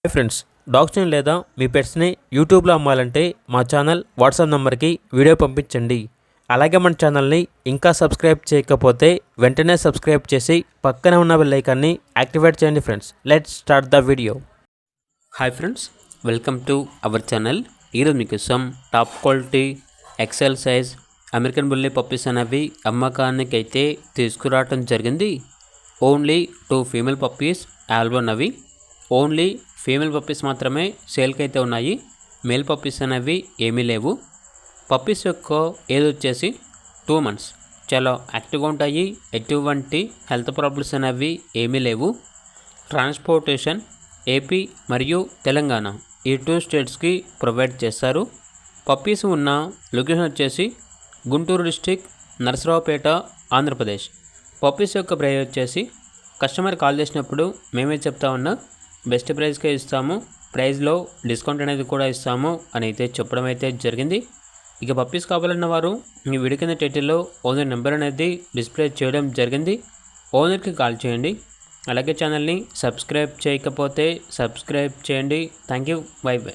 Hi friends, డాగ్స్ని లేదా మీ పెట్స్ని యూట్యూబ్లో అమ్మాలంటే మా ఛానల్ వాట్సాప్ నెంబర్కి వీడియో పంపించండి. అలాగే మన ఛానల్ని ఇంకా సబ్స్క్రైబ్ చేయకపోతే వెంటనే సబ్స్క్రైబ్ చేసి పక్కనే ఉన్న బెల్ ఐకాన్ని యాక్టివేట్ చేయండి. Friends, let's start the video. Hi friends, welcome to our channel. ఈరోజు మీకోసం top quality XL size American bully puppies అనేవి అమ్మకానికి అయితే తీసుకురావడం జరిగింది. ఓన్లీ 2 ఫీమేల్ పప్పీస్ అవైలబుల్ అవి. ఓన్లీ ఫీమేల్ పప్పీస్ మాత్రమే సేల్కి అయితే ఉన్నాయి. మేల్ పప్పీస్ అనేవి ఏమీ లేవు. పప్పీస్ యొక్క ఏజ్ వచ్చేసి 2 months. చాలా యాక్టివ్గా ఉంటాయి. ఎటువంటి హెల్త్ ప్రాబ్లమ్స్ అనేవి ఏమీ లేవు. ట్రాన్స్పోర్టేషన్ ఏపీ మరియు తెలంగాణ ఈ 2 స్టేట్స్కి ప్రొవైడ్ చేస్తారు. పప్పీస్ ఉన్న లొకేషన్ వచ్చేసి గుంటూరు డిస్టిక్, నరసరావుపేట, ఆంధ్రప్రదేశ్. పప్పీస్ యొక్క ప్రైస్ వచ్చేసి కస్టమర్ కాల్ చేసినప్పుడు మేమే చెప్తా ఉన్నా బెస్ట్ ప్రైస్కే ఇస్తాము, ప్రైస్లో డిస్కౌంట్ అనేది కూడా ఇస్తాము అని అయితే చెప్పడం అయితే జరిగింది. ఇక పప్పీస్ కావాలన్న వారు ఈ వీడియో కింద టైటిల్లో ఓనర్ నెంబర్ అనేది డిస్ప్లే చేయడం జరిగింది. ఓనర్కి కాల్ చేయండి. అలాగే ఛానల్ని సబ్స్క్రైబ్ చేయకపోతే సబ్స్క్రైబ్ చేయండి. Thank you. By by.